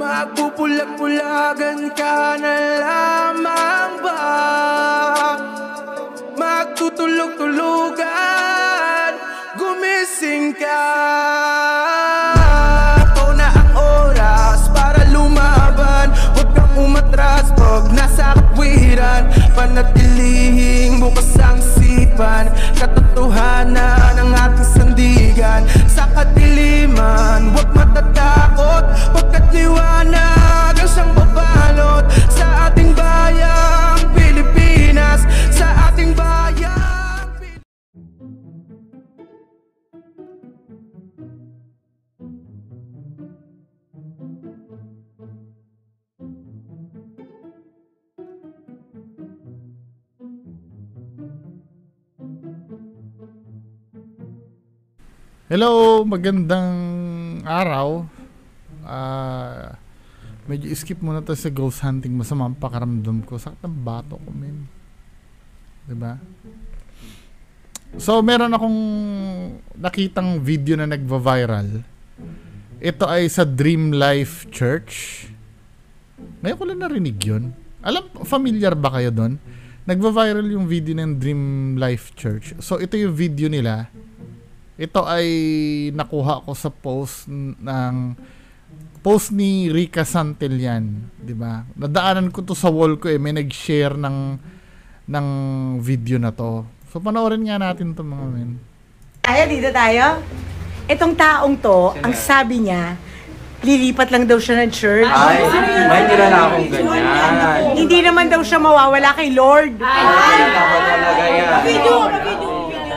Magpupulag-pulagan ka na lamang ba? Magtutulog-tulugan, gumising ka. Ito na ang oras para lumaban. Huwag kang umatras pag nasa katwiran. Panatilihing bukas ang isipan. Katotohanan ang ating sandigan. Sa kadiliman, huwag matatakot. Pagkat liwanag ang siyang babalot sa ating bayang Pilipinas. Sa ating bayang Hello, magandang araw. Medyo skip muna to sa ghost hunting. Masama ang pakaramdam ko. Sakit ang bato ko, men. Diba? So, meron akong nakitang video na nagva-viral. Ito ay sa Dream Life Church. Ngayon ko lang narinig yun. Familiar ba kayo doon? Nagva-viral yung video ng Dream Life Church. So, ito yung video nila. Ito ay nakuha ko sa post ni Rica Santillan, 'di ba? Nadaanan ko to sa wall ko may nag-share ng video na to. So panoorin nga natin 'to mga men. Dito tayo. Itong taong to, ang sabi niya, lilipat lang daw siya ng church. Ay, may nila akong ganyan. Hindi naman daw siya mawawala kay Lord. Ay, dapat talaga yan.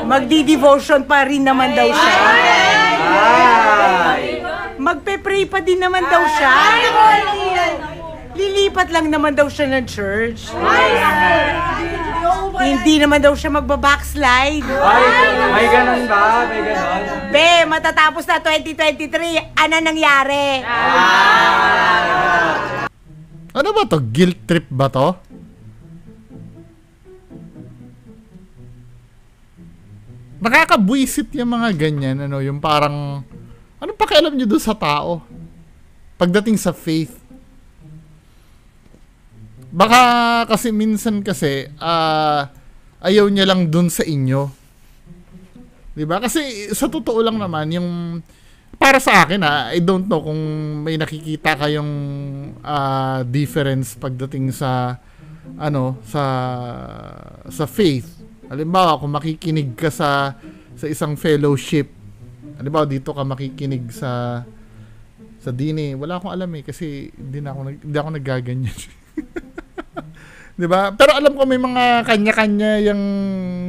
Magdi-devotion pa rin naman daw siya. Ay! Magpe-pray pa din naman daw siya. Lilipat lang naman daw siya ng church. Hindi naman daw siya magbabackslide. Ay, may ganun ba? May ganun? Be, matatapos na 2023. Ano nangyari? Ano ba to? Guilt trip ba to? Nakakabwisit yung mga ganyan, yung parang, anong pakialam nyo doon sa tao? Pagdating sa faith. Baka kasi minsan kasi, ayaw niya lang doon sa inyo. Diba? Kasi sa totoo lang naman, yung, para sa akin I don't know kung may nakikita kayong difference pagdating sa, sa faith. Halimbawa, kung makikinig ka sa isang fellowship, halimbawa dito ka makikinig sa dini, wala akong alam kasi hindi ako naggaganyan. 'Di ba? Pero alam ko may mga kanya-kanya yung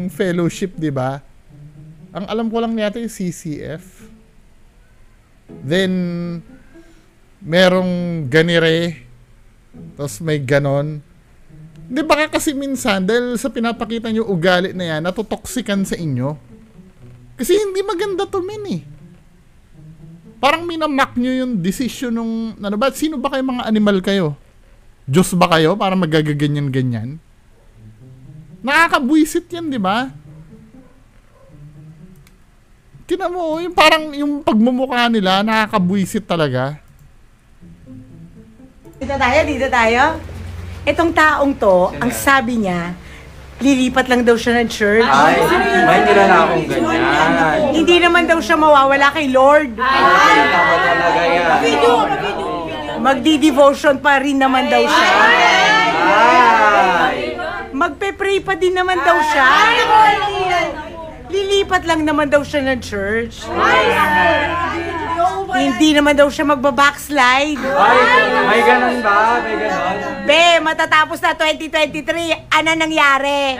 fellowship, 'di ba? Ang alam ko lang yata yung CCF. Then merong ganire, tapos may ganon. Hindi, baka kasi minsan, dahil sa pinapakita nyo ugali na yan, natutoksikan sa inyo. Kasi hindi maganda to, men eh. Parang minamak nyo yung decision nung, sino ba kayo mga animal kayo? Diyos ba kayo para magagaganyan-ganyan? Nakakabwisit yan, di ba? Tingnan mo, yung parang yung pagmumukha nila, nakakabwisit talaga. Dito tayo. Itong taong to, ang sabi niya, lilipat lang daw siya ng church. Ay, may nila akong ganyan. Hindi naman daw siya mawawala kay Lord. Ay, dapat talaga yan. Magdi-devotion pa rin naman daw siya. Ay! Magpe-pray pa din naman daw siya. Lilipat lang naman daw siya ng church. Hindi naman daw siya magbabackslide. Ay, may ganun ba? May ganun? Be, matatapos na 2023. Ano nangyari?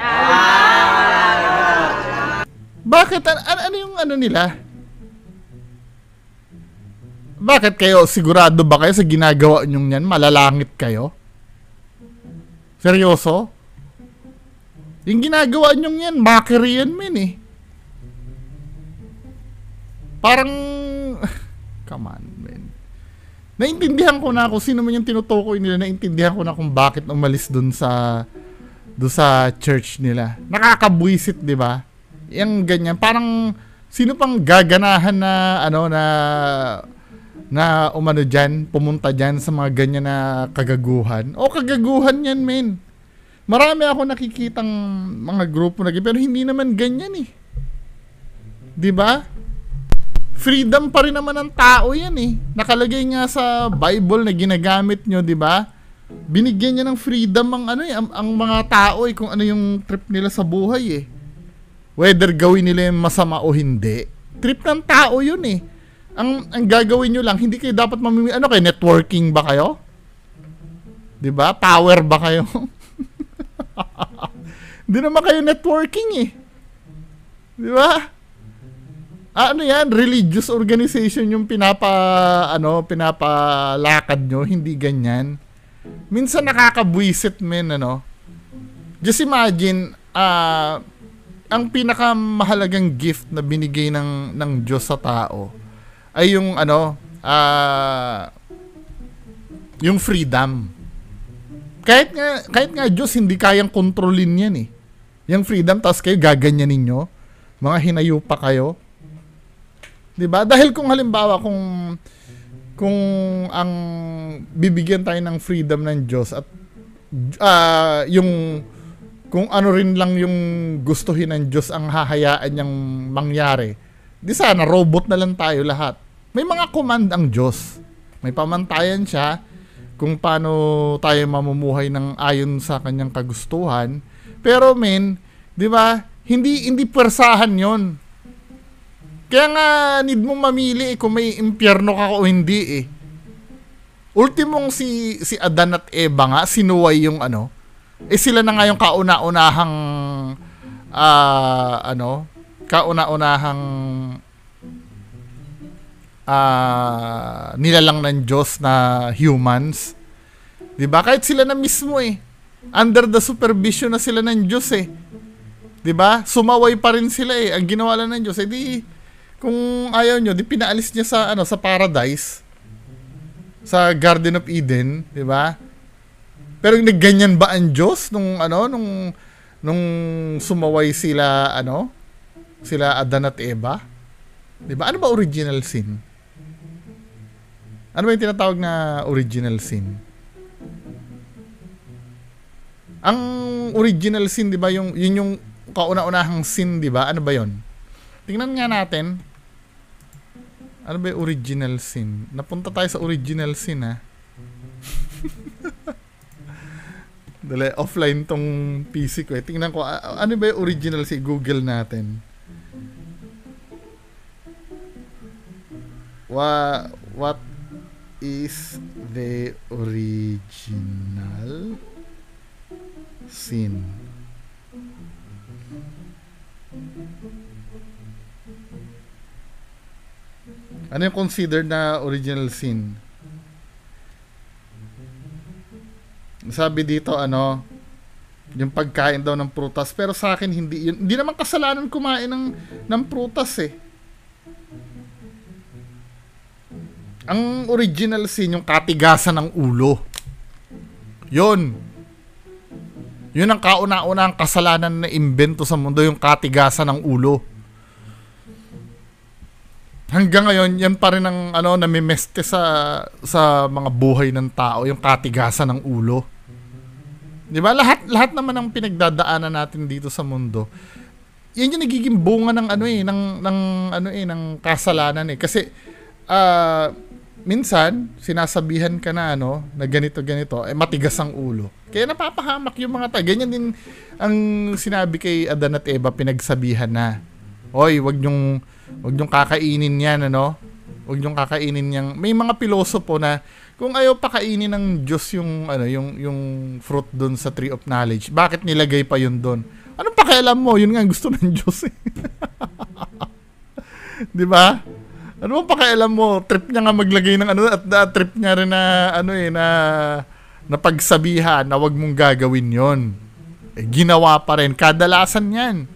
Bakit? Ano yung nila? Bakit kayo? Sigurado ba kayo sa ginagawa nyong yan? Malalangit kayo? Seryoso? Yung ginagawa nyong yan, mockery yan, men eh. Parang, come on, man. Naintindihan ko na kung sino man yung tinutukoy nila, naintindihan ko na kung bakit umalis dun sa church nila. Nakakabwisit, di ba? Yung ganyan, parang sino pang gaganahan na na umano dyan, pumunta dyan sa mga ganyan na kagaguhan. O kagaguhan yan, men. Marami ako nakikitang mga grupo na pero hindi naman ganyan eh. 'Di ba? Freedom pa rin naman ng tao yan eh. Nakalagay nga sa Bible na ginagamit nyo, 'di ba? Binigyan niya ng freedom ang ano eh, ang mga tao eh kung ano yung trip nila sa buhay eh. Whether gawin nila yung masama o hindi. Trip ng tao yun eh. Ang gagawin nyo lang, hindi kayo dapat mamimili. Ano kayo, networking ba kayo? 'Di ba? Power ba kayo? Hindi naman kayo networking eh. Di ba? Ano yan? Religious organization yung pinapalakad nyo. Hindi ganyan. Minsan nakakabwisit, men, ano? Just imagine, ang pinakamahalagang gift na binigay ng Diyos sa tao ay yung, yung freedom. Kahit nga Diyos hindi kayang kontrolin yan eh. Yung freedom, tapos kayo gaganyan ninyo. Mga hinayupa kayo. 'Di ba? Dahil kung halimbawa kung ang bibigyan tayo ng freedom ng Diyos at yung kung ano rin lang yung gustuhin ng Diyos ang hahayaan niyang mangyari, di sana robot na lang tayo lahat. May mga command ang Diyos. May pamantayan siya kung paano tayo mamumuhay ng ayon sa kanyang kagustuhan. Pero men, 'di ba? Hindi pwersahan 'yon. Kaya nga need mo mamili kung may impyerno ka o hindi eh. Ultimong si Adan at Eva nga sinuway yung sila na nga yung kauna-unahang nilalang ng Diyos na humans. 'Di ba? Kahit sila na mismo eh. Under the supervision na sila ng Diyos eh. 'Di ba? Sumaway pa rin sila eh. Ang ginawa lang ng Diyos eh di kung ayaw nyo, di pinaalis niya sa paradise. Sa Garden of Eden, 'di ba? Pero nagganyan ba ang Diyos nung sumaway sila sila Adan at Eva? 'Di ba? Ano ba original sin? Ano ba yung tinatawag na original sin? Ang original sin, 'di ba, yun yung kauna-unahang sin, 'di ba? Ano ba 'yon? Tingnan nga natin. Ano ba yung original sin? Napunta tayo sa original sin, ha. Dali, offline tong PC ko eh. Tingnan ko, ano ba yung original sin? Google natin. What is the original sin? Ano yung considered na original sin? Sabi dito yung pagkain daw ng prutas, pero sa akin hindi naman kasalanan kumain ng prutas eh. Ang original sin yung katigasan ng ulo. Yun ang kauna-unang kasalanan na imbento sa mundo, yung katigasan ng ulo. Hanggang ngayon, yan pa rin ang namimeste sa mga buhay ng tao, yung katigasan ng ulo. 'Di ba? Lahat naman ng pinagdadaanan natin dito sa mundo. Yan yung nagiging bunga ng ng kasalanan eh. Kasi minsan sinasabihan ka na na ganito matigas ang ulo. Kaya napapahamak yung mga tao. Ganyan din ang sinabi kay Adan at Eva, pinagsabihan na, "Oy, wag nyong kakainin 'yan, Wag nyong kakainin 'yang." May mga pilosopo na kung ayaw pakainin ng Diyos yung fruit doon sa Tree of Knowledge, bakit nilagay pa yun doon? Anong pakialam mo? Yun nga ang gusto ng Diyos eh. 'Di ba? Ano bang pakialam mo? Trip niya nga maglagay ng at trip niya rin na pagsabihan na wag mong gagawin 'yon. Eh, ginawa pa rin. Kadalasan 'yan.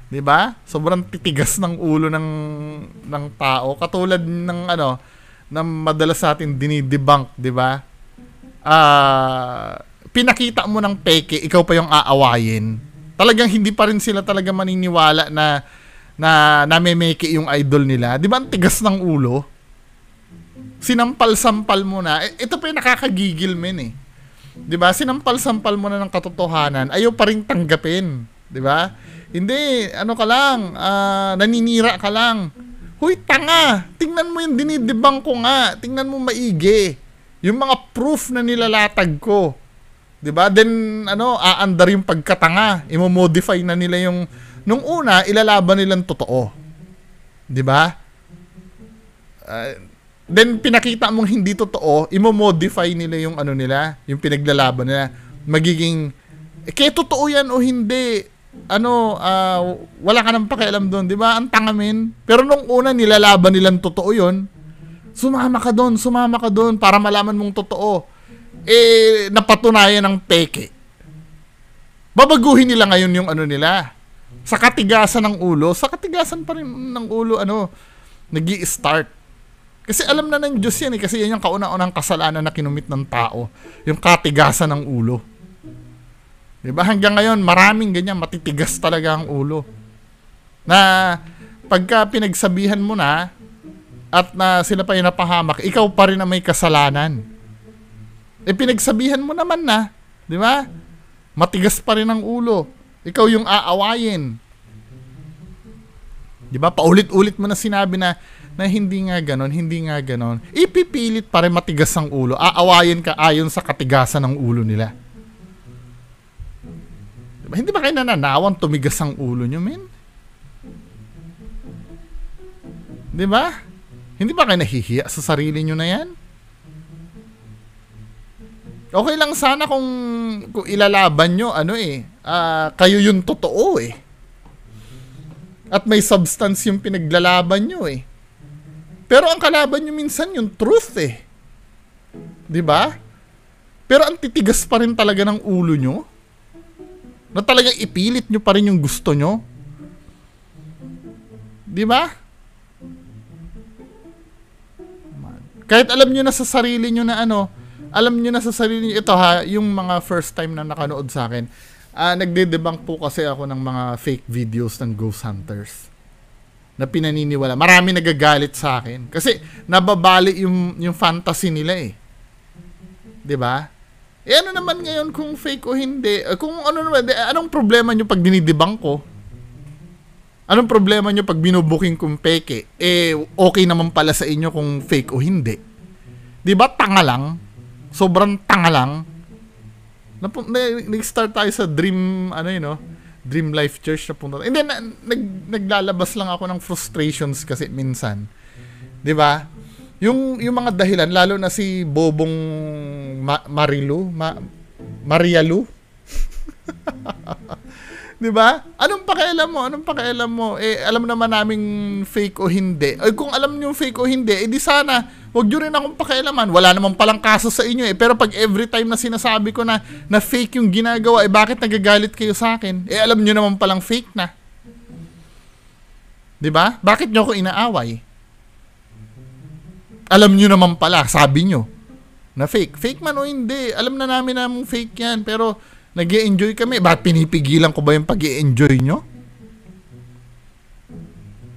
'Di ba? Sobrang titigas ng ulo ng tao, katulad ng ng madalas natin dinidebunk, 'di ba? Pinakita mo ng peke, ikaw pa yung aawayin. Talagang hindi pa rin sila talaga maniniwala na namemeke yung idol nila. 'Di ba? Ang tigas ng ulo. Sinampal-sampal mo na. Ito pa yung nakakagigil, men eh. 'Di ba? Sinampal-sampal mo na ng katotohanan, ayaw pa ring tanggapin, 'di ba? Hindi, ano ka lang, naninira ka lang. Huy, tanga. Tingnan mo yung dinidibang ko nga. Tingnan mo maigi. Yung mga proof na nilalatag ko. 'Di ba? Then aandar yung pagkatanga. Imo-modify na nila yung nung una ilalaban nilang totoo. 'Di ba? Then pinakita mong hindi totoo, imo-modify nila yung nila, yung pinaglalaban nila. Magiging kaya totoo yan o hindi. Wala ka nang pakialam doon, 'di ba? Ang tanga men. Pero nung una nilalaban nilang totoo 'yon. Sumama ka doon para malaman mong totoo. Napatunayan ng peke. Babaguhin nila ngayon yung nila. Sa katigasan ng ulo, sa katigasan pa rin ng ulo nag-i-start. Kasi alam na ng Diyos yan kasi yan yung kauna-unang kasalanan na kinumit ng tao. Yung katigasan ng ulo. Diba? Hanggang ngayon, maraming ganyan, matitigas talaga ang ulo. Na pagka pinagsabihan mo na at na sila pa yung napahamak, ikaw pa rin na may kasalanan. Pinagsabihan mo naman na, di ba? Matigas pa rin ang ulo. Ikaw yung aawayin. Di ba? Paulit-ulit mo na sinabi na hindi nga ganon. Ipipilit pa rin matigas ang ulo. Aawayin ka ayon sa katigasan ng ulo nila. Diba? Hindi ba kayo nananawan tumigas ang ulo nyo, men? Diba? Hindi ba kayo nahihiya sa sarili nyo na yan? Okay lang sana kung ilalaban nyo, kayo yung totoo eh. At may substance yung pinaglalaban nyo eh. Pero ang kalaban nyo minsan yung truth eh. 'Di ba? Pero ang titigas pa rin talaga ng ulo nyo. Na talagang ipilit nyo pa rin yung gusto nyo. 'Di ba? Kahit alam nyo na sa sarili nyo na ito yung mga first time na nakanood sa akin. Nagde-debunk po kasi ako ng mga fake videos ng ghost hunters. Na pinaniniwala. Marami nagagalit sa akin. Kasi nababali yung fantasy nila eh. 'Di ba? Ano naman ngayon kung fake o hindi? Kung anong problema nyo pag dinidibang ko? Anong problema nyo pag binubuking kong peke? Okay naman pala sa inyo kung fake o hindi. 'Di ba? Tanga lang. Sobrang tanga lang. Nag-start tayo sa Dream Life Church na punta. And then, naglalabas lang ako ng frustrations kasi minsan. 'Di ba? Yung mga dahilan, lalo na si Bobong Marialu. 'Di ba? Anong pakialam mo? Alam naman naming fake o hindi. Kung alam niyo fake o hindi, di sana wag niyo rin akong pakialaman. Wala naman palang kaso sa inyo eh. Pero pag every time na sinasabi ko na fake yung ginagawa, bakit nagagalit kayo sa akin? Alam niyo naman palang fake na. 'Di ba? Bakit niyo ako inaaway? Alam niyo naman pala, sabi niyo na fake. Fake man o hindi, alam na namin na fake yan. Pero nag-e-enjoy kami. Bakit pinipigilan ko ba yung pag-e-enjoy nyo?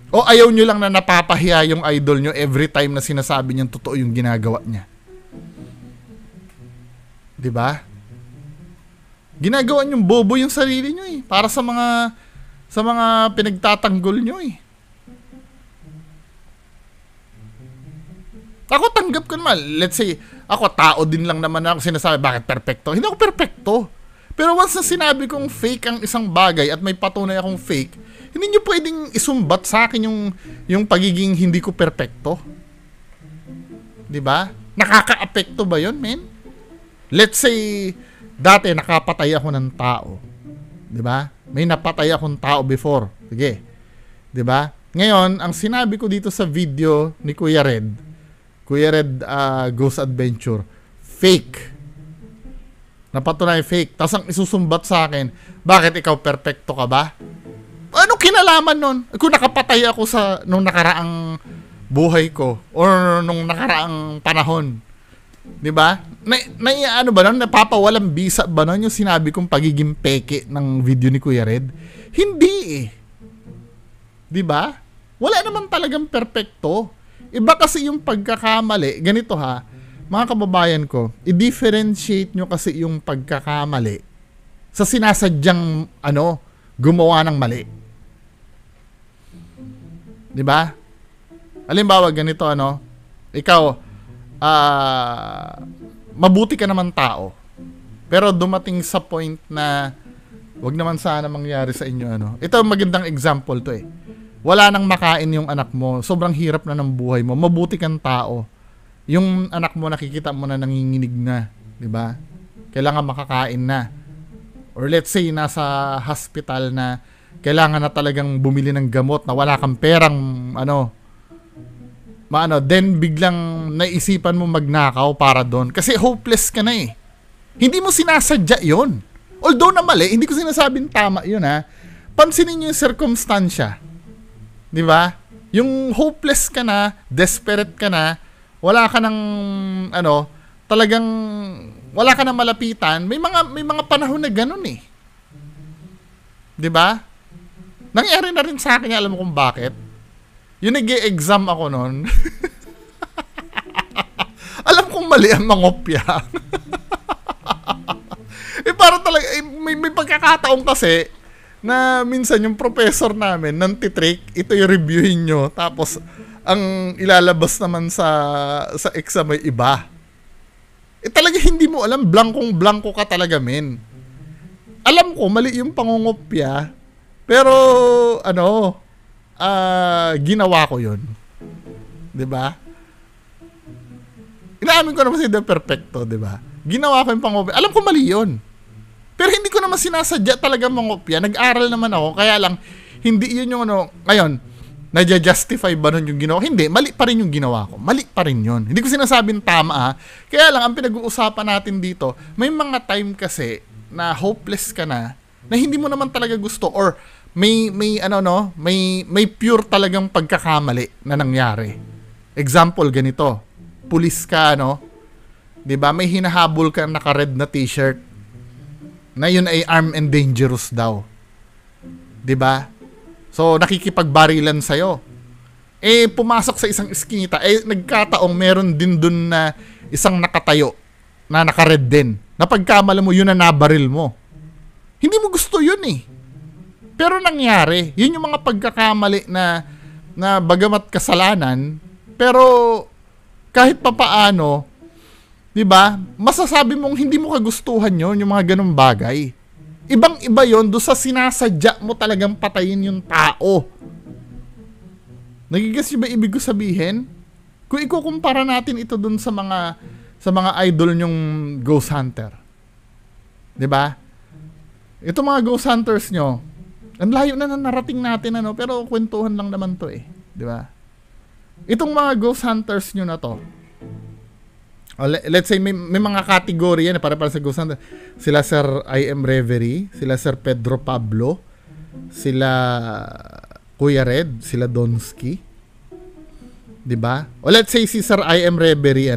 O ayaw nyo lang na napapahiya yung idol nyo every time na sinasabi niyang totoo yung ginagawa niya? 'Di ba? Ginagawa niyong bobo yung sarili nyo eh. Para sa mga pinagtatanggol nyo eh. Ako tanggap ko naman. Let's say, ako tao din lang naman ako sinasabi, bakit perfecto? Hindi ako perfecto. Pero once na sinabi kong fake ang isang bagay at may patunay akong fake, hindi nyo pwedeng isumbat sa akin yung pagiging hindi ko perfecto. 'Di ba? Nakaka-apekto ba yun, men? Let's say, dati nakapatay ako ng tao. 'Di ba? May napatay akong tao before. Sige. 'Di ba? Ngayon, ang sinabi ko dito sa video ni Kuya Red Ghost Adventure, fake. Napatunay fake. Tapos ang isusumbat sa akin, bakit ikaw perfecto ka ba? Anong kinalaman nun? Kung nakapatay ako nung nakaraang buhay ko or nung nakaraang panahon. 'Di ba? Ano ba nun? Napapawalang bisa ba nun yung sinabi kong pagiging peke ng video ni Kuya Red? Hindi eh. 'Di ba? Wala naman talagang perfecto. Iba kasi yung pagkakamali. Ganito ha, mga kababayan ko, i-differentiate nyo kasi yung pagkakamali sa sinasadyang gumawa ng mali. Di ba? Halimbawa, ganito ikaw, mabuti ka naman tao. Pero dumating sa point na wag naman sana mangyari sa inyo Ito magandang example to Wala nang makain yung anak mo. Sobrang hirap na ng buhay mo. Mabuti kang tao. Yung anak mo nakikita mo na nanginginig na, 'di ba? Kailangan makakain na. Or let's say nasa hospital na kailangan na talagang bumili ng gamot na wala kang perang then biglang naisipan mo magnakaw para doon kasi hopeless ka na Hindi mo sinasadya 'yon. Although na mali, hindi ko sinasabing tama 'yun Pansinin niyo yung circumstansya. 'Di ba? Yung hopeless ka na, desperate ka na, wala ka ng talagang wala ka nang malapitan. May mga panahon na ganoon 'Di ba? Nangyari na rin sa akin, alam mo kung bakit? Yung nag-e-exam ako noon. Alam kong mali ang mangopya. Parang talaga, may pagkakataon kasi na minsan yung professor namin nantitrick, ito yung reviewin nyo, tapos ang ilalabas naman sa exam ay iba. Talaga hindi mo alam, blankong-blanko ka talaga, men. Alam ko, mali yung pangungopya, pero ginawa ko yun. 'Di ba? Inaamin ko naman hindi perfecto, 'di ba? Ginawa ko yung pangopya. Alam ko mali yun. Pero hindi ko naman sinasadya talaga mangopya. Nag-aral naman ako, kaya lang hindi yun yung ngayon, na-justify ba nun yung ginawa? Hindi, mali pa rin yung ginawa ko. Mali pa rin yun. Hindi ko sinasabing tama Kaya lang, ang pinag-uusapan natin dito, may mga time kasi na hopeless ka na hindi mo naman talaga gusto or may pure talagang pagkakamali na nangyari. Example, ganito. Pulis ka, 'di ba? May hinahabol ka naka-red na t-shirt na yun ay armed and dangerous daw. 'Di ba? So nakikipagbarilan sa iyo. Pumasok sa isang iskinita, nagkataong meron din dun na isang nakatayo na naka-red din. Napagkamala mo, yun na nabaril mo. Hindi mo gusto yun Pero nangyari, yun yung mga pagkakamali na bagamat kasalanan, pero kahit papaano, 'di ba? Masasabi mong hindi mo kagustuhan 'yon, yung mga ganung bagay. Ibang-iba 'yon do sa sinasadya mo talagang patayin yung tao. Nagigets niyo ba ibig ko sabihin? Kung ikukumpara natin ito dun sa mga idol nyong ghost hunter. 'Di ba? Ito mga ghost hunters nyo, ang layo na narating natin pero kwentuhan lang naman 'to 'di ba? Itong mga ghost hunters nyo na to, let's say may mga category yan para sa ghost hunter. Sila Sir I.M. Reverie, sila Sir Pedro Pablo, sila Kuya Red, sila Donsky. 'Di ba? O let's say si Sir I.M. Reverie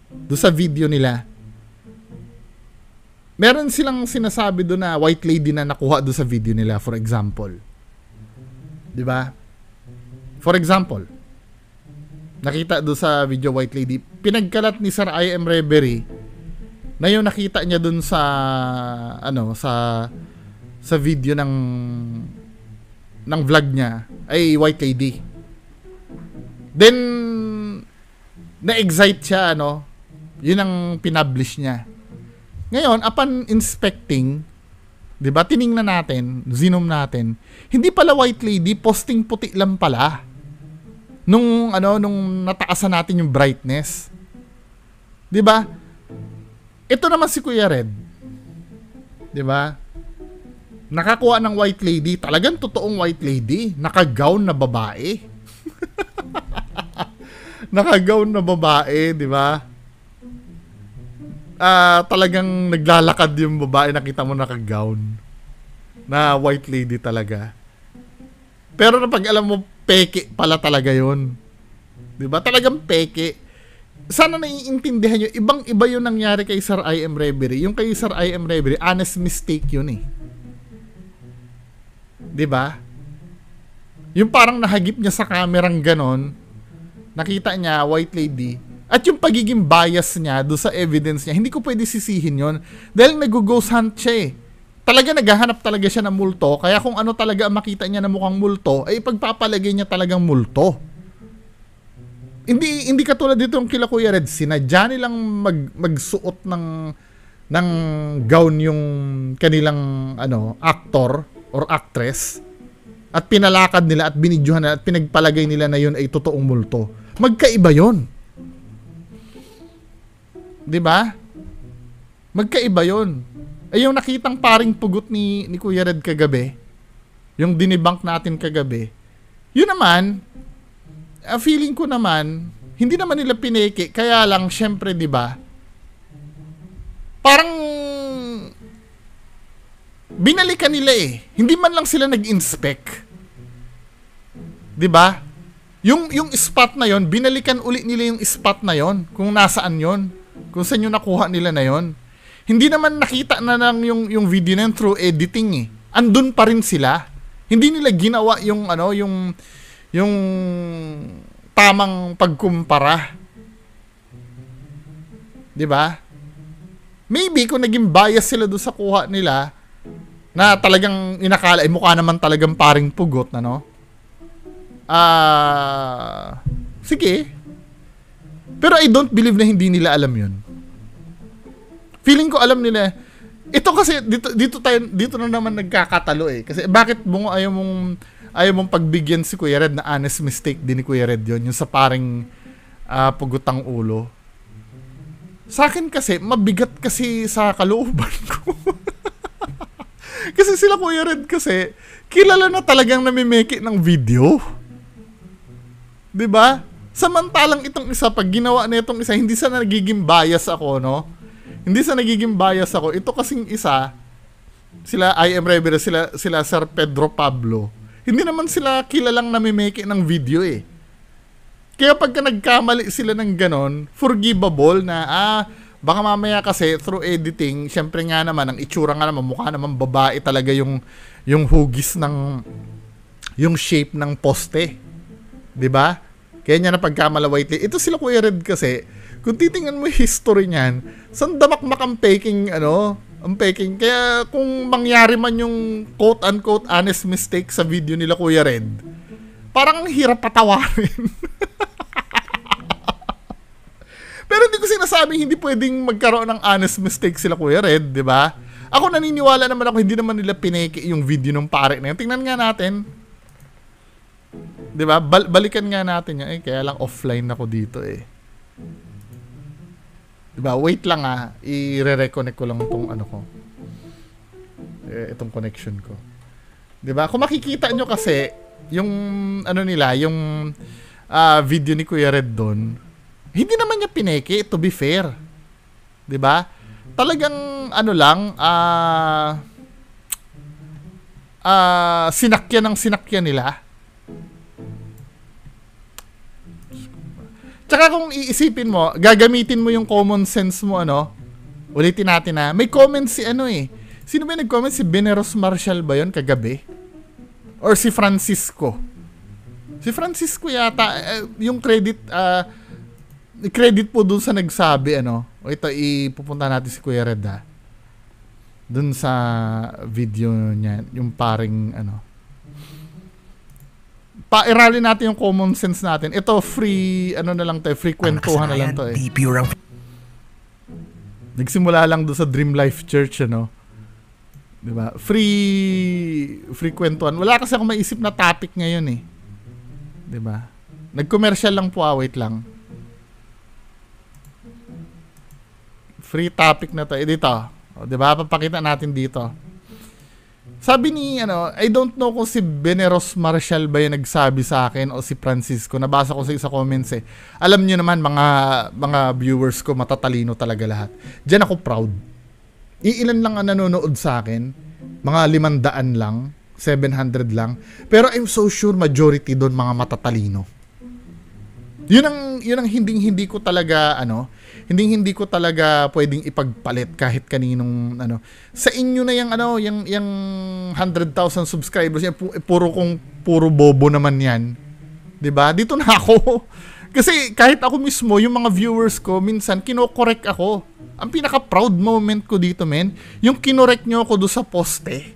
do sa video nila, meron silang sinasabi do na white lady na nakuha do sa video nila, for example. 'Di ba? For example, nakita do sa video white lady, pinagkalat ni Sir I.M. Reverie na yung nakita niya dun sa sa video ng vlog niya ay white lady. Then na-excite siya yun ang pinublish niya. Ngayon, upon inspecting, 'di ba, tiningnan natin, zinom natin, hindi pala white lady, posting puti lang pala. Nung nataasan natin yung brightness. 'Di ba? Ito naman si Kuya Red. 'Di ba? Nakakuha ng white lady, talagang totoong white lady, naka-gown na babae. Naka-gown na babae, 'di ba? Talagang naglalakad yung babae, nakita mo naka-gown. Na white lady talaga. Pero napag alam mo, peke pala talaga yun. 'Di ba? Talagang peke. Sana naiintindihan nyo, ibang-iba yung nangyari kay Sir I.M. Reverie. Yung kay Sir I.M. Reverie, honest mistake yun 'Di ba? Yung parang nahagip niya sa kamerang ganon, nakita niya, white lady, at yung pagiging bias niya do sa evidence niya, hindi ko pwede sisihin yon dahil nag-ghost hunt siya eh. Talaga naghahanap talaga siya ng multo, kaya kung ano talaga ang makita niya na mukhang multo, ay ipagpapalagay niya talagang multo. Hindi katulad dito yung kila Kuya Red, sinadya nilang magsuot ng gown yung kanilang actor or actress at pinalakad nila at binidyohan nila at pinagpalagay nila na yun ay totoong multo. Magkaiba yun. 'Di ba? Magkaiba yun. Ay yung nakitang paring pugot ni Kuya Red kagabi, yung dinibank natin kagabi, yun naman, feeling ko naman, hindi naman nila pineke, kaya lang, syempre, di ba, parang, binalikan nila eh. Hindi man lang sila nag-inspect. Di ba? Yung spot na yon, binalikan uli nila yung spot na yon, kung nasaan yon, kung saan yung nakuha nila na yon. Hindi naman nakita na lang yung video na yun through editing eh. Andun pa rin sila. Hindi nila ginawa yung yung tamang pagkumpara. 'Di ba? Maybe kung naging bias sila doon sa kuha nila na talagang inakala mukha naman talagang paring pugot, sige. Pero I don't believe na hindi nila alam 'yun. Feeling ko alam nila. Ito kasi dito na naman nagkakatalo eh. Kasi bakit mo ayaw mong pagbigyan si Kuya Red na honest mistake din ni Kuya Red yon, yung sa paring pugutang ulo. Sa akin kasi mabigat kasi sa kalooban ko. Kasi sila Kuya Red kasi kilala na talagang namimeke ng video. 'Di ba? Samantalang itong isa pag ginawa na itong isa, hindi sa nagiging bias ako, Hindi sa nagiging bias ako. Ito kasing isa, sila I Am Rivera, sila Sir Pedro Pablo. Hindi naman sila kilalang namimeke ng video eh. Kaya pagka nagkamali sila ng ganon, forgivable na, baka mamaya kasi through editing, syempre nga naman, ang itsura nga naman, mukha naman babae talaga yung hugis ng, yung shape ng poste. 'Di ba? Kaya niya na pagkamala white. Ito sila Kuya Red kasi, kung titingnan mo yung history niyan, sandamakmak ang peking, ang peking. Kaya kung mangyari man yung quote-unquote honest mistake sa video nila Kuya Red, parang ang hirap patawarin. Pero hindi ko sinasabing hindi pwedeng magkaroon ng honest mistake sila Kuya Red, di ba? Ako naniniwala naman ako, hindi naman nila pineke yung video ng pare na yun. Tingnan nga natin. Di ba? Balikan nga natin yan. Kaya lang offline ako dito eh. Diba? Wait lang i-reconnect ko lang itong ko. Itong connection ko. Diba? Kung makikita nyo kasi, yung nila, yung video ni Kuya Red doon, hindi naman niya pineke, to be fair. Diba? Talagang, sinakyan nila. Tsaka kung iisipin mo, gagamitin mo yung common sense mo, ulitin natin may comment si Sino ba nag-comment? Si Beneros Marshall ba yun kagabi? Or si Francisco? Si Francisco yata, yung credit po dun sa nagsabi, O ito, ipupunta natin si Kuya Red, dun sa video niya, yung paring, pairali natin yung common sense natin. Ito, free, na lang to, free kwentuhan na lang to eh. Nagsimula lang doon sa Dream Life Church, Diba? Free kwentuhan. Wala kasi ako maisip na topic ngayon eh. Diba? Nag-commercial lang po, wait lang. Free topic na to. Dito. Diba? Papakita natin dito. Sabi ni, I don't know kung si Beneros Marshall ba yung nagsabi sa akin o si Francisco. Nabasa ko sa isa comments eh. Alam niyo naman, mga viewers ko, matatalino talaga lahat. Diyan ako proud. Iilan lang ang nanonood sa akin. Mga 500 lang. 700 lang. Pero I'm so sure majority doon mga matatalino. Yun ang hindi ko talaga hindi ko talaga pwedeng ipagpalit kahit kaninong sa inyo na yung 100,000 subscribers yan, puro bobo naman yan. 'Di ba? Dito na ako. Kasi kahit ako mismo, yung mga viewers ko, minsan kino-correct ako. Ang pinaka-proud moment ko dito, men, yung kinorek nyo ako doon sa poste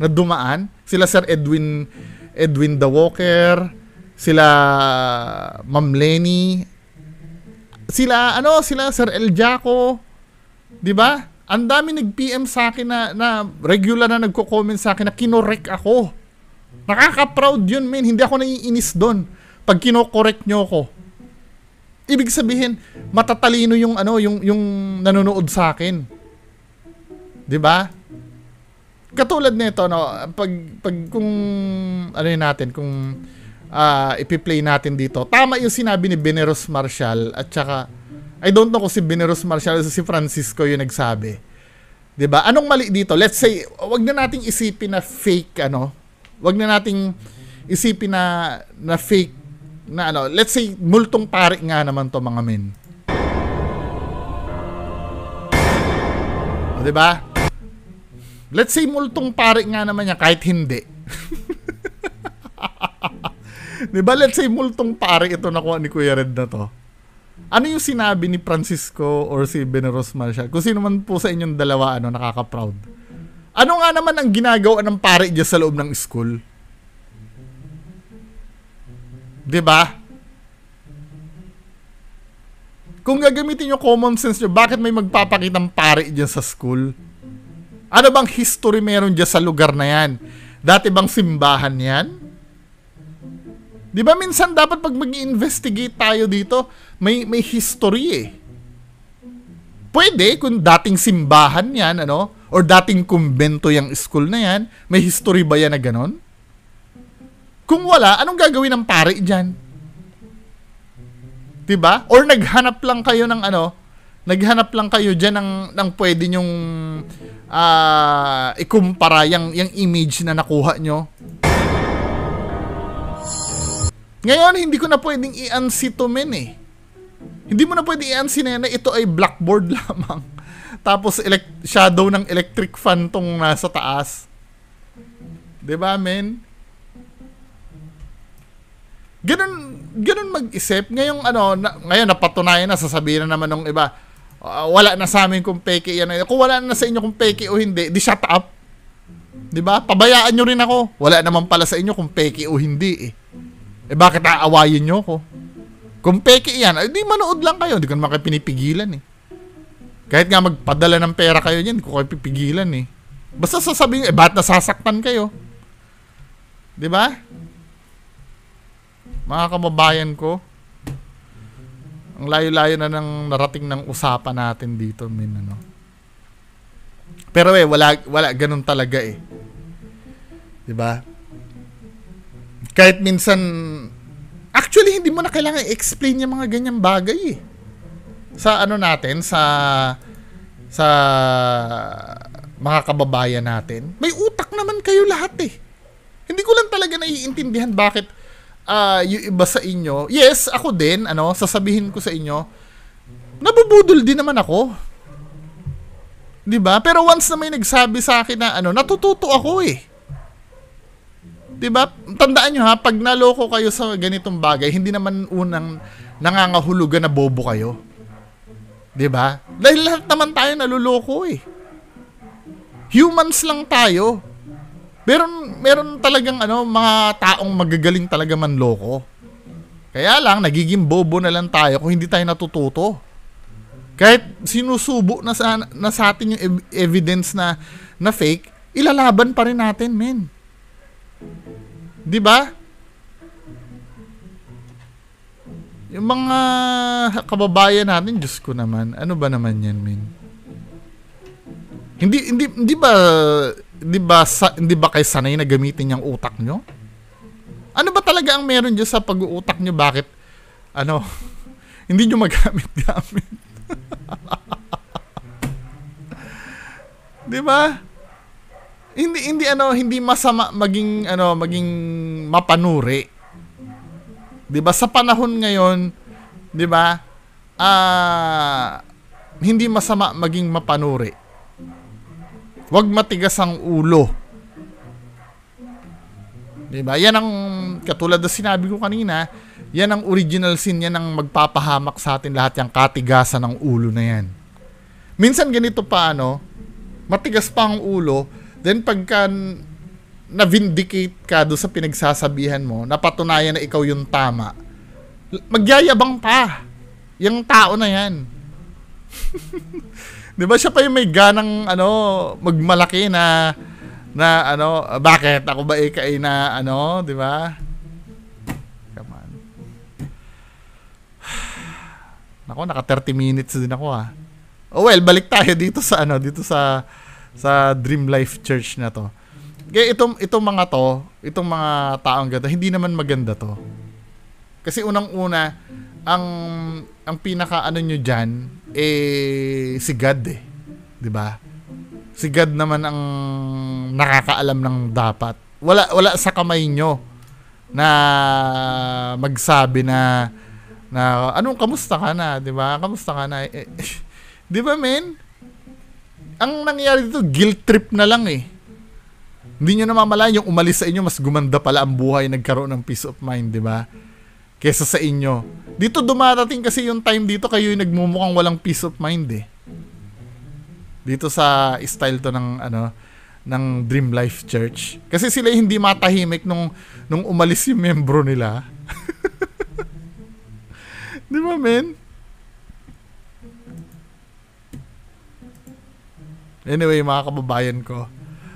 na dumaan. Sila Sir Edwin the Walker, sila Ma'am Lenny, sila Sir El Jaco, 'di ba? Ang dami nag-PM sa akin na regular na nagko-comment sa akin na kinorek ako. Nakaka-proud 'yun, men. Hindi ako naiinis doon pag kino-correct nyo ako. Ibig sabihin, matatalino yung yung nanonood sa akin. 'Di ba? Katulad nito, no, pag kung natin, kung ipi-play natin dito, tama yung sinabi ni Beneros Marshall, at saka I don't know kung si Beneros Marshall o si Francisco yung nagsabi. 'Di ba? Anong mali dito? Let's say, wag na nating isipin na fake, wag na nating isipin na fake na let's say multong pare nga naman to, mga men. O, 'di ba? Let's say multong pare nga naman niya kahit hindi. 'Di ba? Let's say multong pare ito nakuha ni Kuya Red na to. Ano yung sinabi ni Francisco or si Beneros Marshall? Kung sino man po sa inyong dalawa nakaka-proud. Ano nga naman ang ginagawa ng pare diyan sa loob ng school? 'Di ba? Kung gagamitin yung common sense nyo, bakit may magpapakitang pare diyan sa school? Ano bang history meron diyan sa lugar na yan? Dati bang simbahan yan? Di ba minsan dapat pag mag-investigate tayo dito, may history eh. Pwede kung dating simbahan yan, or dating kumbento yung school na yan, may history ba yan na ganon? Kung wala, anong gagawin ng pare dyan? Diba? Or naghanap lang kayo ng naghanap lang kayo dyan ng pwede nyong ikumpara yung image na nakuha nyo. Ngayon, hindi ko na pwedeng i-unsee to, men eh. Hindi mo na pwedeng i-unsee na ito ay blackboard lamang. Tapos shadow ng electric fan tong nasa taas. Diba, men? Ganun mag-isip. Ngayon, ngayon napatunayan na, sasabihin na naman ng iba, wala na sa amin kung peke yan. Kung wala na sa inyo kung peke o hindi, di shut up. Diba? Pabayaan nyo rin ako. Wala naman pala sa inyo kung peke o hindi eh. Bakit aawayin nyo ako? Kung peke yan, di manood lang kayo. Di ko naman kayo pinipigilan eh. Kahit nga magpadala ng pera kayo yan, di ko kayo pipigilan eh. Basta sasabihin, ba't nasasaktan kayo? Diba? Mga kababayan ko, ang layo-layo na ng narating ng usapan natin dito, men, Pero wala ganun talaga eh. 'Di ba? Kahit minsan actually hindi mo na kailangan i-explain yung mga ganyang bagay eh. Sa natin, sa mga kababayan natin. May utak naman kayo lahat eh. Hindi ko lang talaga naiintindihan bakit yung iba sa inyo, yes, ako din, sasabihin ko sa inyo, nabubudol din naman ako. 'Di ba? Pero once na may nagsabi sa akin na natututo ako eh. 'Di ba? Tandaan nyo ha, pag naloko kayo sa ganitong bagay, hindi naman unang nangangahulugan na bobo kayo. 'Di ba? Dahil lahat naman tayo naluloko eh. Humans lang tayo. Meron talagang mga taong magagaling talaga manloko. Kaya lang nagiging bobo na lang tayo kung hindi tayo natututo. Kahit sinusubo na sa atin yung evidence na fake, ilalaban pa rin natin, men. 'Di ba? Yung mga kababayan natin, Diyos ko naman, ano ba naman yan, men? Hindi ba kayo sanay na gamitin yung utak nyo? Ano ba talaga ang meron dyan sa pag-uutak nyo? Bakit, hindi nyo magamit-gamit? Di ba? Hindi masama maging mapanuri. 'Di ba sa panahon ngayon, 'di ba? Hindi masama maging mapanuri. Huwag matigas ang ulo. 'Di ba? Yan ang katulad na sinabi ko kanina, Yan ang original sin, yan ang magpapahamak sa atin lahat, yung katigasan ng ulo na yan. Minsan ganito pa, matigas pa ang ulo, then pagka na-vindicate ka doon sa pinagsasabihan mo, napatunayan na ikaw yung tama, magyayabang pa yung tao na yan. Di ba siya pa yung may ganang magmalaki na bakit ako ba ikay na di ba? Come on. Nako, naka 30 minutes din ako Oh well, balik tayo dito sa sa Dream Life Church na to. Kaya itong mga taong ganda, hindi naman maganda to. Kasi unang-una, ang pinaka nyo diyan si God di ba? Si God naman ang nakakaalam ng dapat. Wala sa kamay nyo na magsabi na kamusta ka na, di ba? Kamusta ka na? Di ba, men? Ang nangyayari dito, guilt trip na lang Hindi nyo namamalayan yung umalis sa inyo, mas gumanda pala ang buhay, nagkaroon ng peace of mind, di ba? Kesa sa inyo. Dito dumarating kasi yung time dito, kayo yung nagmumukhang walang peace of mind Dito sa style to ng Dream Life Church. Kasi sila hindi matahimik nung umalis yung membro nila. Di ba, men? Anyway, mga kababayan ko,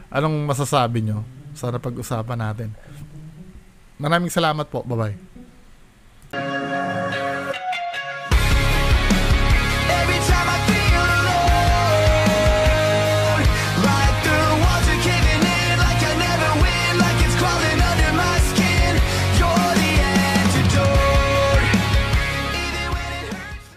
anong masasabi nyo? Sana pag-usapan natin. Maraming salamat po. Bye-bye.